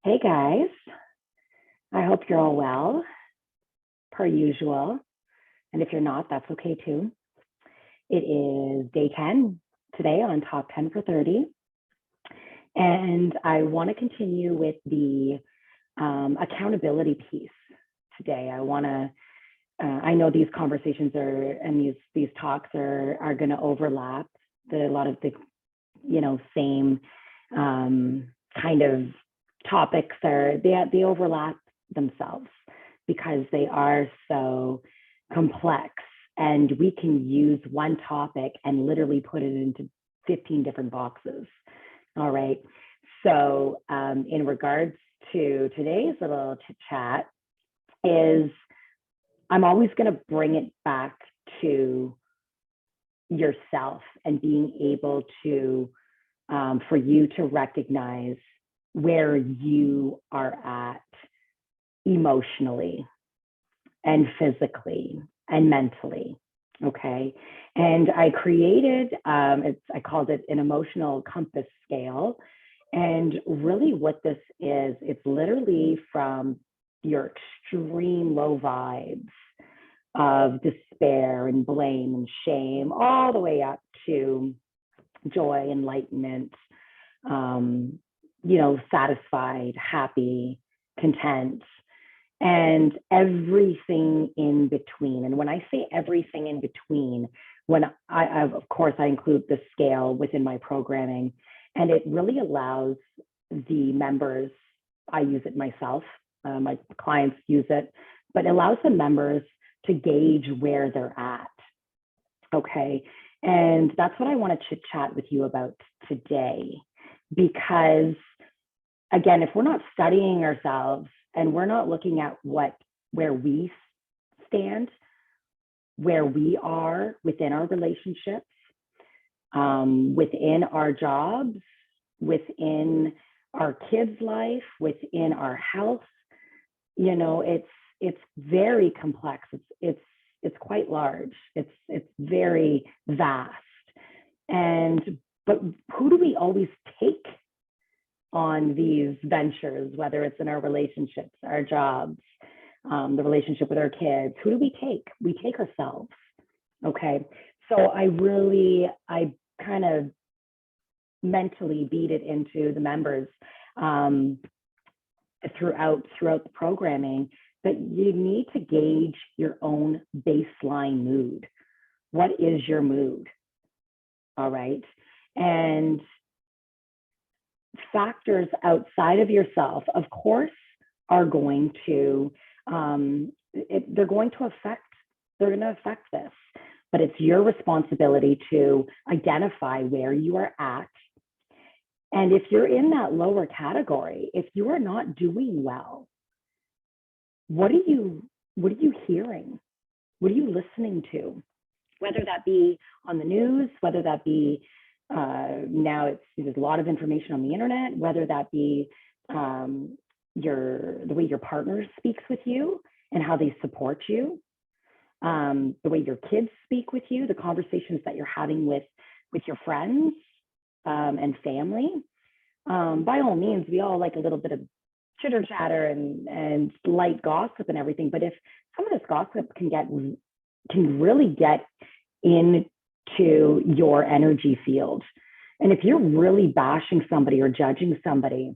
Hey guys, I hope you're all well, per usual. And if you're not, that's okay too. It is day 10 today on Top 10 for 30. And I want to continue with the accountability piece today. I know these conversations and these talks are going to overlap. A lot of the, same kind of topics they overlap themselves because they are so complex, and we can use one topic and literally put it into 15 different boxes. All right. So in regards to today's little chit chat is I'm always going to bring it back to yourself and being able to for you to recognize where you are at emotionally and physically and mentally. Okay. And I created, I called it an emotional compass scale. And really what this is, it's literally from your extreme low vibes of despair and blame and shame, all the way up to joy, enlightenment, satisfied, happy, content, and everything in between. And when I say everything in between, of course, I include the scale within my programming, and it really allows the members, I use it myself, my clients use it, but it allows the members to gauge where they're at. Okay. And that's what I want to chit chat with you about today, because again, if we're not studying ourselves and we're not looking at where we stand, where we are within our relationships, within our jobs, within our kids' life, within our health, it's very complex. It's quite large. It's very vast. But who do we always take on these ventures, whether it's in our relationships, our jobs, the relationship with our kids? Who do we take? We take ourselves. Okay. So I kind of mentally beat it into the members throughout the programming that you need to gauge your own baseline mood. What is your mood? All right. And factors outside of yourself, of course, are going to they're going to affect this, but it's your responsibility to identify where you are at. And if you're in that lower category, if you are not doing well, what are you hearing? What are you listening to? Whether that be on the news, whether that be now there's a lot of information on the internet, whether that be the way your partner speaks with you and how they support you, the way your kids speak with you, the conversations that you're having with your friends and family. By all means, we all like a little bit of chitter chatter and light gossip and everything. But if some of this gossip can really get into your energy field, and if you're really bashing somebody or judging somebody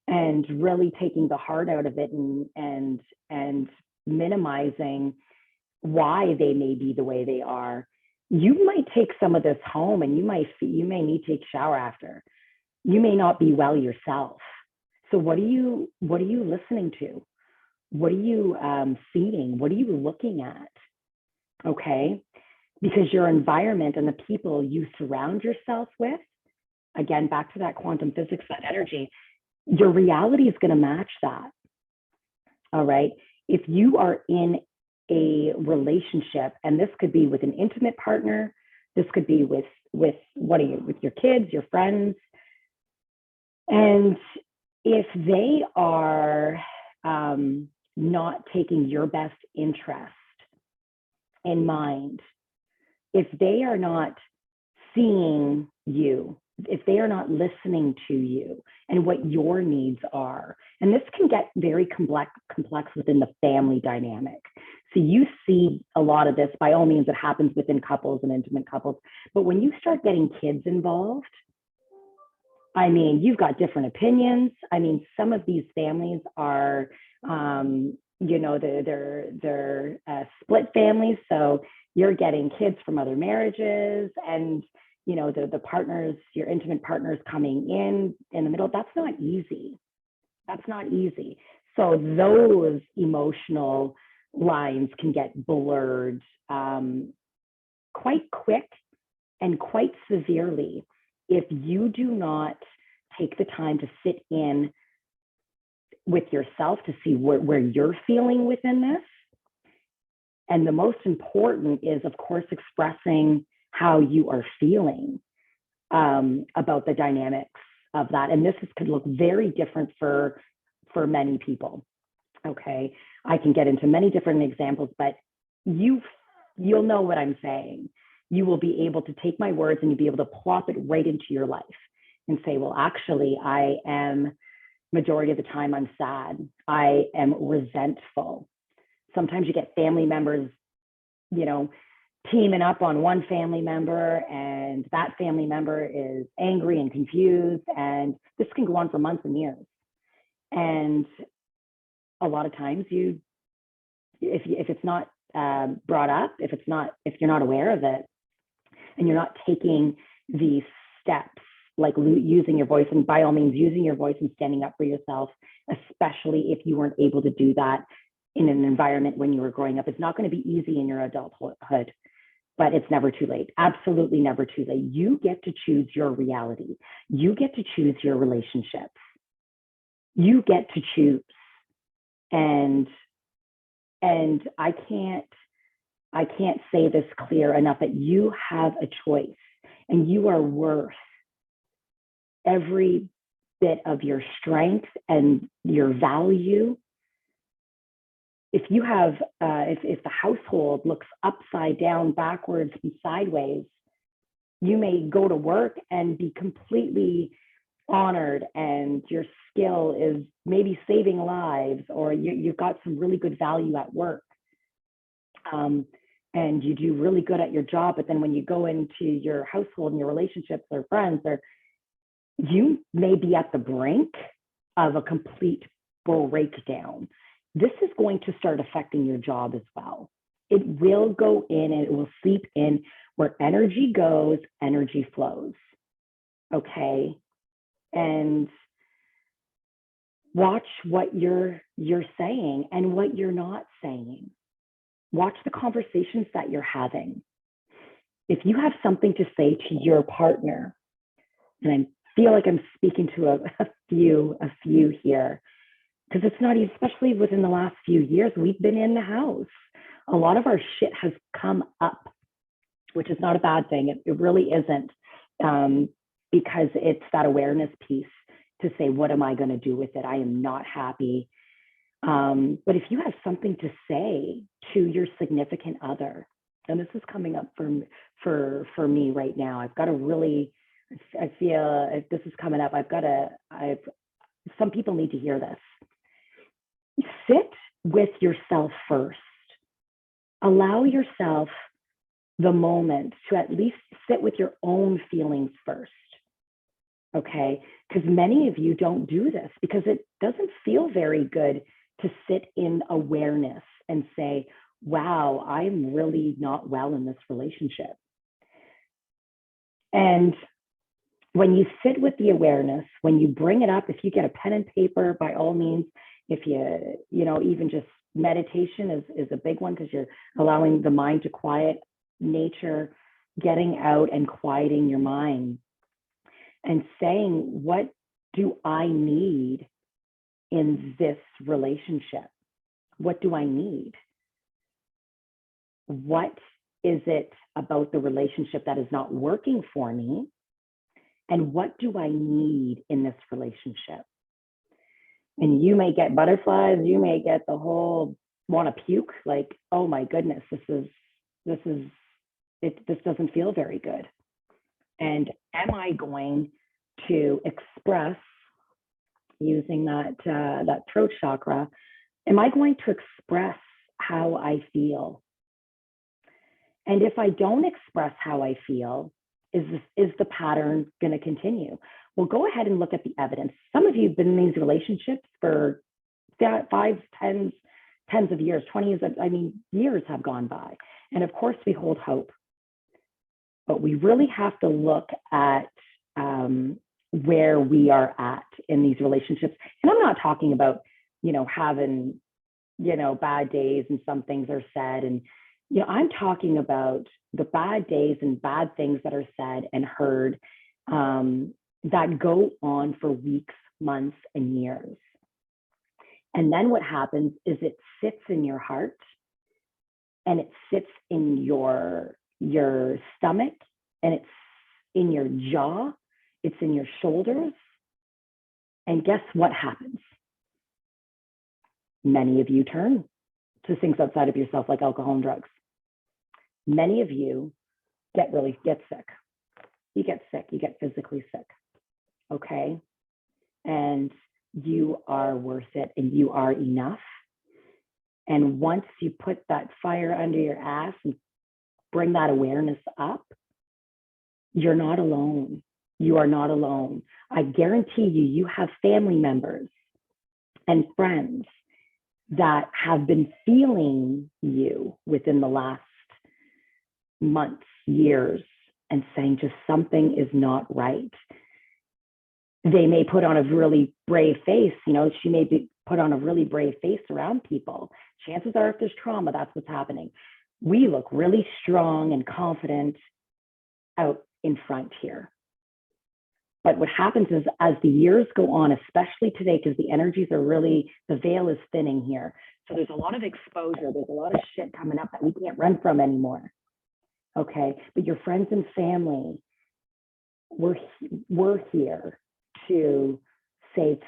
and really taking the heart out of it and minimizing why they may be the way they are, you might take some of this home, and you may need to take a shower after. You may not be well yourself. So what are you listening to? What are you seeing? What are you looking at? Okay. Because your environment and the people you surround yourself with, again, back to that quantum physics, that energy, your reality is going to match that. All right. If you are in a relationship, and this could be with an intimate partner, this could be with your kids, your friends, and if they are not taking your best interest in mind, if they are not seeing you if they are not listening to you and what your needs are, and this can get very complex within the family dynamic. So you see a lot of this, by all means, it happens within couples and intimate couples. But when you start getting kids involved, I mean, you've got different opinions. I mean, some of these families are, they're split families. So you're getting kids from other marriages, and the partners, your intimate partners, coming in the middle. That's not easy. That's not easy. So those emotional lines can get blurred quite quick and quite severely if you do not take the time to sit in with yourself to see where you're feeling within this. And the most important is, of course, expressing how you are feeling about the dynamics of that. And this could look very different for many people. Okay, I can get into many different examples, but you'll know what I'm saying. You will be able to take my words and you'll be able to plop it right into your life and say, well, actually, I am, majority of the time, I'm sad. I am resentful. Sometimes you get family members, teaming up on one family member, and that family member is angry and confused. And this can go on for months and years. And a lot of times if it's not brought up, if you're not aware of it, and you're not taking these steps, like using your voice, and by all means, using your voice and standing up for yourself, especially if you weren't able to do that in an environment when you were growing up. It's not going to be easy in your adulthood, but it's never too late. Absolutely never too late. You get to choose your reality. You get to choose your relationships. You get to choose. And I can't say this clear enough, that you have a choice and you are worth every bit of your strength and your value. If you have, if the household looks upside down, backwards, and sideways, you may go to work and be completely honored, and your skill is maybe saving lives, or you've got some really good value at work. And you do really good at your job, but then when you go into your household and your relationships or friends, you may be at the brink of a complete breakdown. This is going to start affecting your job as well. It will go in and it will seep in. Where energy goes, energy flows. Okay. And watch what you're saying and what you're not saying. Watch the conversations that you're having. If you have something to say to your partner, and I feel like I'm speaking to a few here, because it's not, especially within the last few years, we've been in the house. A lot of our shit has come up, which is not a bad thing. It really isn't, because it's that awareness piece to say, what am I going to do with it? I am not happy. But if you have something to say to your significant other, and this is coming up for me right now, I've got to really, I feel if this is coming up, some people need to hear this. Sit with yourself first. Allow yourself the moment to at least sit with your own feelings first. Okay? Because many of you don't do this because it doesn't feel very good to sit in awareness and say, wow, I'm really not well in this relationship. And when you sit with the awareness, when you bring it up, if you get a pen and paper, by all means, if you even just meditation is a big one, because you're allowing the mind to quiet, nature, getting out and quieting your mind and saying, what do I need in this relationship? What do I need? What is it about the relationship that is not working for me? And what do I need in this relationship? And you may get butterflies, you may get the whole want to puke, like, oh my goodness, this doesn't feel very good. And am I going to express using that throat chakra? Am I going to express how I feel? And if I don't express how I feel, is the pattern going to continue? Well, go ahead and look at the evidence. Some of you have been in these relationships for 5, 10, tens of years, 20 years. I mean, years have gone by. And of course, we hold hope. But we really have to look at where we are at in these relationships. And I'm not talking about, having, bad days and some things are said. And, I'm talking about the bad days and bad things that are said and heard that go on for weeks, months, and years. And then what happens is it sits in your heart and it sits in your stomach, and it's in your jaw, it's in your shoulders. And guess what happens? Many of you turn to things outside of yourself, like alcohol and drugs. Many of you get sick. You get sick, you get physically sick, okay? And you are worth it, and you are enough. And once you put that fire under your ass and bring that awareness up, you're not alone. You are not alone. I guarantee you have family members and friends that have been feeling you within the last months, years, and saying just something is not right. They may put on a really brave face. She may put on a really brave face around people. Chances are, if there's trauma, that's what's happening. We look really strong and confident out in front here. But what happens is, as the years go on, especially today, because the energies are really, the veil is thinning here. So there's a lot of exposure. There's a lot of shit coming up that we can't run from anymore. Okay. But your friends and family, we're here to save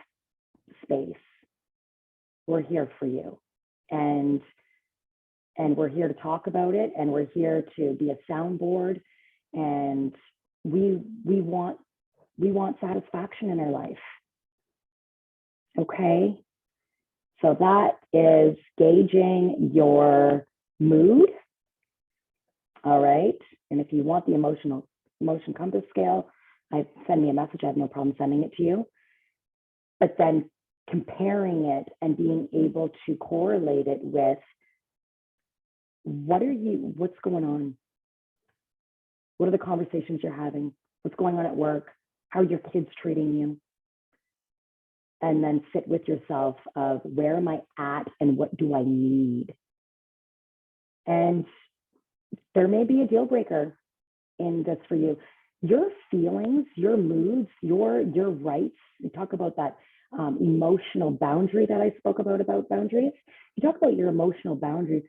space. We're here for you. And we're here to talk about it, and we're here to be a soundboard, and we want satisfaction in our life. Okay? So that is gauging your mood. All right. And if you want the emotion compass scale, send me a message. I have no problem sending it to you. But then comparing it and being able to correlate it with what's going on? What are the conversations you're having? What's going on at work? How are your kids treating you? And then sit with yourself of, where am I at and what do I need? And there may be a deal breaker in this for you. Your feelings, your moods, your rights. You talk about that emotional boundary that I spoke about boundaries. You talk about your emotional boundaries.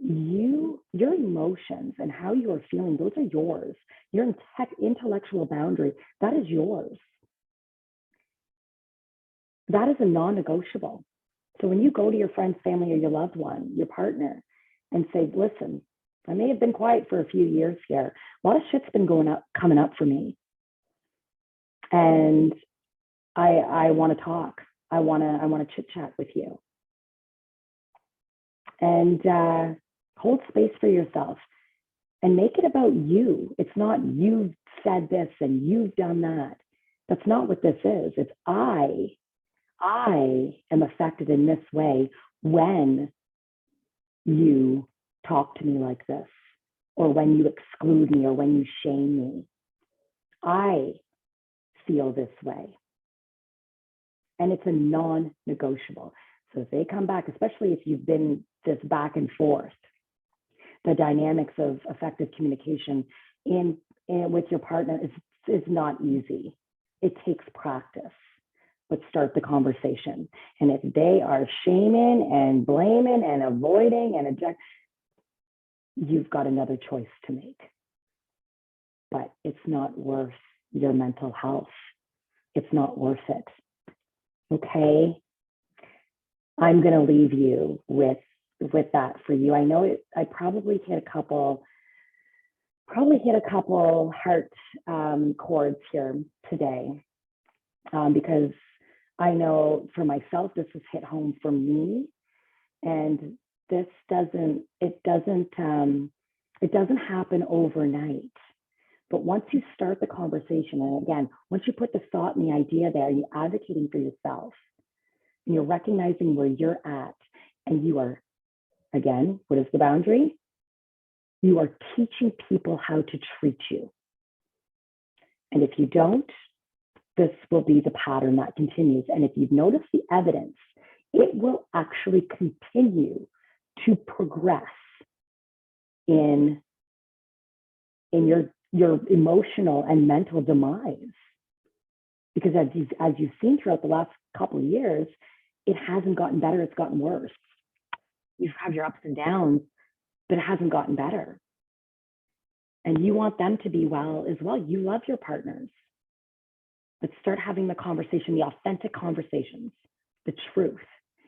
Your emotions and how you are feeling, those are yours. Your intellectual boundary, that is yours. That is a non-negotiable. So when you go to your friend's family or your loved one, your partner, and say, listen, I may have been quiet for a few years here. A lot of shit's been coming up for me. And I want to talk. I want to chit chat with you. And hold space for yourself and make it about you. It's not you've said this and you've done that. That's not what this is. It's I am affected in this way when you talk to me like this, or when you exclude me, or when you shame me. I feel this way. And it's a non-negotiable. So if they come back, especially if you've been this back and forth, the dynamics of effective communication in with your partner is not easy. It takes practice. But start the conversation. And if they are shaming and blaming and avoiding and you've got another choice to make. But it's not worth your mental health. It's not worth it. Okay? I'm going to leave you with that for you. I know I probably hit a couple probably hit a couple heart chords here today, because I know for myself, this has hit home for me, and this doesn't, it doesn't happen overnight. But once you start the conversation, and again, once you put the thought and the idea there, you're advocating for yourself, and you're recognizing where you're at, and you are, again, what is the boundary? You are teaching people how to treat you. And if you don't, this will be the pattern that continues. And if you've noticed the evidence, it will actually continue to progress in your emotional and mental demise. Because as you've seen throughout the last couple of years, it hasn't gotten better, it's gotten worse. You have your ups and downs, but it hasn't gotten better. And you want them to be well as well. You love your partners. But start having the conversation, the authentic conversations, the truth.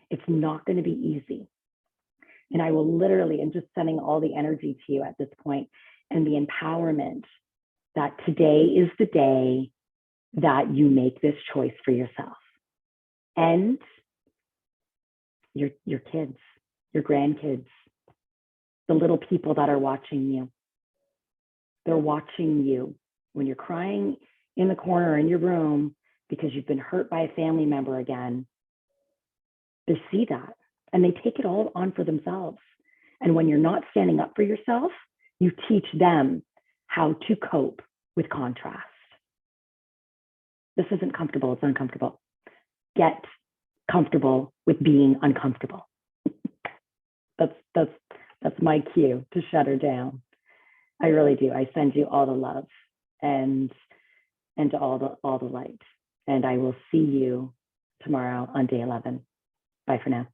It's not going to be easy. And I will literally, and just sending all the energy to you at this point, and the empowerment that today is the day that you make this choice for yourself. And your kids, your grandkids, the little people that are watching you. They're watching you when you're crying in the corner in your room because you've been hurt by a family member again. They see that and they take it all on for themselves. And when you're not standing up for yourself, you teach them how to cope with contrast. This isn't comfortable, it's uncomfortable. Get comfortable with being uncomfortable. That's my cue to shut her down. I really do. I send you all the love and all the light. And I will see you tomorrow on day 11. Bye for now.